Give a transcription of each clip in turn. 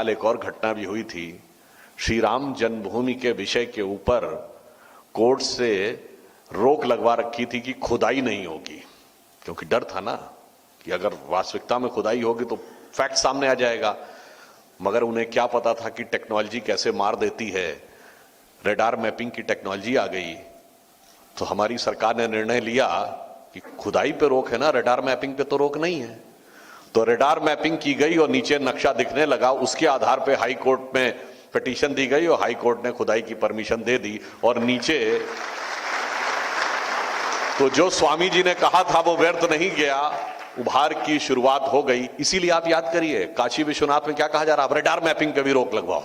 एक और घटना भी हुई थी। श्री राम जन्मभूमि के विषय के ऊपर कोर्ट से रोक लगवा रखी थी कि खुदाई नहीं होगी, क्योंकि डर था ना कि अगर वास्तविकता में खुदाई होगी तो फैक्ट सामने आ जाएगा। मगर उन्हें क्या पता था कि टेक्नोलॉजी कैसे मार देती है। रेडार मैपिंग की टेक्नोलॉजी आ गई तो हमारी सरकार ने निर्णय लिया कि खुदाई पे रोक है ना, रेडार मैपिंग पे तो रोक नहीं है। तो रेडार मैपिंग की गई और नीचे नक्शा दिखने लगा। उसके आधार पे हाई कोर्ट में पिटीशन दी गई और हाई कोर्ट ने खुदाई की परमिशन दे दी। और नीचे तो जो स्वामी जी ने कहा था वो व्यर्थ नहीं गया, उभार की शुरुआत हो गई। इसीलिए आप याद करिए काशी विश्वनाथ में क्या कहा जा रहा है, रेडार मैपिंग पे भी रोक लगवाओ।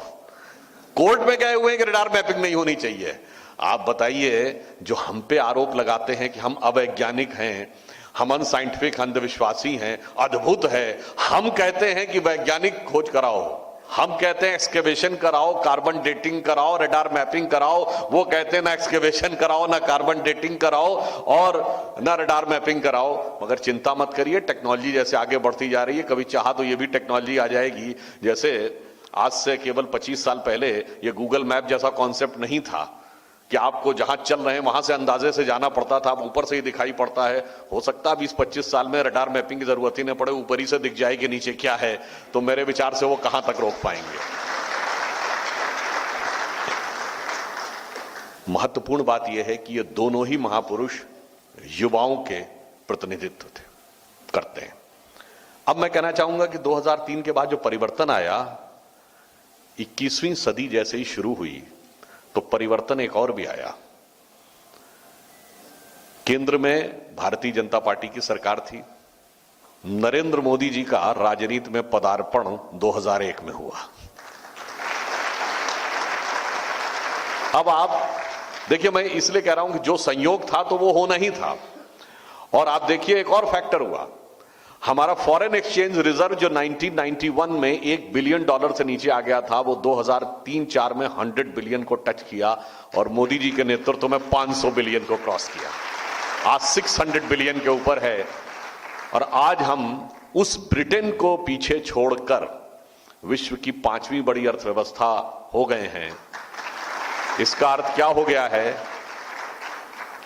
कोर्ट में गए हुए हैं कि रेडार मैपिंग नहीं होनी चाहिए। आप बताइए, जो हम पे आरोप लगाते हैं कि हम अवैज्ञानिक हैं, हम अनसाइंटिफिक अंधविश्वासी हैं, अद्भुत है। हम कहते हैं कि वैज्ञानिक खोज कराओ, हम कहते हैं एक्सकेवेशन कराओ, कार्बन डेटिंग कराओ, रेडार मैपिंग कराओ। वो कहते हैं ना एक्सकेवेशन कराओ, ना कार्बन डेटिंग कराओ और ना रेडार मैपिंग कराओ। मगर चिंता मत करिए, टेक्नोलॉजी जैसे आगे बढ़ती जा रही है, कभी चाहा तो ये भी टेक्नोलॉजी आ जाएगी। जैसे आज से केवल 25 साल पहले ये गूगल मैप जैसा कॉन्सेप्ट नहीं था कि आपको जहां चल रहे हैं वहां से अंदाजे से जाना पड़ता था, अब ऊपर से ही दिखाई पड़ता है। हो सकता है 20-25 साल में रडार मैपिंग की जरूरत ही न पड़े, ऊपर ही से दिख जाए कि नीचे क्या है। तो मेरे विचार से वो कहां तक रोक पाएंगे। महत्वपूर्ण बात यह है कि ये दोनों ही महापुरुष युवाओं के प्रतिनिधित्व करते हैं। अब मैं कहना चाहूंगा कि 2003 के बाद जो परिवर्तन आया, 21वीं सदी जैसे ही शुरू हुई तो परिवर्तन एक और भी आया। केंद्र में भारतीय जनता पार्टी की सरकार थी। नरेंद्र मोदी जी का राजनीति में पदार्पण 2001 में हुआ। अब आप देखिए, मैं इसलिए कह रहा हूं कि जो संयोग था तो वो होना ही था। और आप देखिए एक और फैक्टर हुआ, हमारा फॉरेन एक्सचेंज रिजर्व जो 1991 में $1 बिलियन से नीचे आ गया था, वो 2003-4 में 100 बिलियन को टच किया और मोदी जी के नेतृत्व में 500 बिलियन को क्रॉस किया। आज 600 बिलियन के ऊपर है। और आज हम उस ब्रिटेन को पीछे छोड़कर विश्व की 5वीं बड़ी अर्थव्यवस्था हो गए हैं। इसका अर्थ क्या हो गया है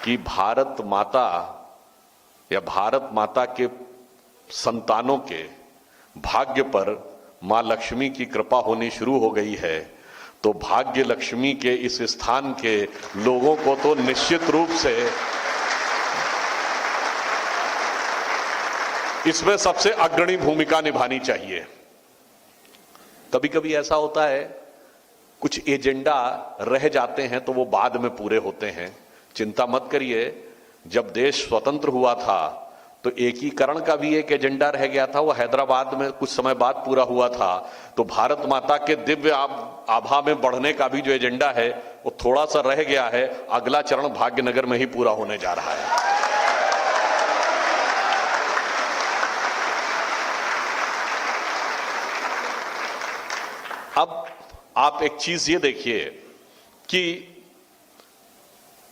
कि भारत माता या भारत माता के संतानों के भाग्य पर मां लक्ष्मी की कृपा होनी शुरू हो गई है। तो भाग्य लक्ष्मी के इस स्थान के लोगों को तो निश्चित रूप से इसमें सबसे अग्रणी भूमिका निभानी चाहिए। कभी कभी ऐसा होता है, कुछ एजेंडा रह जाते हैं तो वो बाद में पूरे होते हैं। चिंता मत करिए, जब देश स्वतंत्र हुआ था तो एकीकरण का भी एक एजेंडा रह गया था, वो हैदराबाद में कुछ समय बाद पूरा हुआ था। तो भारत माता के दिव्य आभा में बढ़ने का भी जो एजेंडा है वो थोड़ा सा रह गया है। अगला चरण भाग्यनगर में ही पूरा होने जा रहा है। अब आप एक चीज ये देखिए कि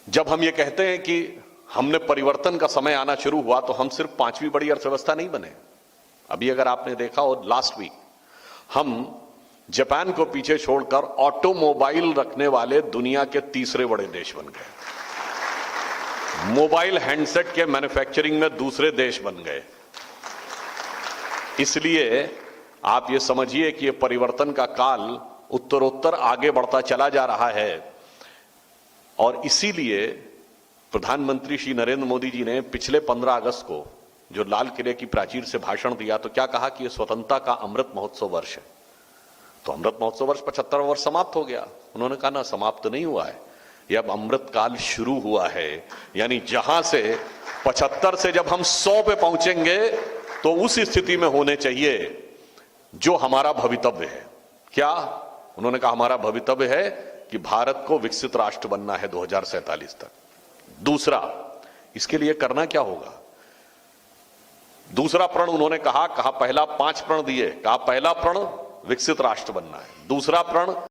जब हम ये कहते हैं कि हमने परिवर्तन का समय आना शुरू हुआ, तो हम सिर्फ 5वीं बड़ी अर्थव्यवस्था नहीं बने। अभी अगर आपने देखा हो, लास्ट वीक हम जापान को पीछे छोड़कर ऑटोमोबाइल रखने वाले दुनिया के तीसरे बड़े देश बन गए। मोबाइल हैंडसेट के मैन्युफैक्चरिंग में दूसरे देश बन गए। इसलिए आप ये समझिए कि ये परिवर्तन का काल उत्तरोत्तर आगे बढ़ता चला जा रहा है। और इसीलिए प्रधानमंत्री श्री नरेंद्र मोदी जी ने पिछले 15 अगस्त को जो लाल किले की प्राचीर से भाषण दिया, तो क्या कहा कि यह स्वतंत्रता का अमृत महोत्सव वर्ष है। तो अमृत महोत्सव वर्ष 75वां वर्ष समाप्त हो गया। उन्होंने कहा ना, समाप्त नहीं हुआ है, यह अब अमृत काल शुरू हुआ है। यानी जहां से 75 से जब हम 100 पे पहुंचेंगे तो उस स्थिति में होने चाहिए जो हमारा भवितव्य है। क्या उन्होंने कहा? हमारा भवितव्य है कि भारत को विकसित राष्ट्र बनना है 2047 तक। दूसरा, इसके लिए करना क्या होगा? दूसरा प्रण उन्होंने कहा पहला 5 प्रण दिए। कहा पहला प्रण विकसित राष्ट्र बनना है, दूसरा प्रण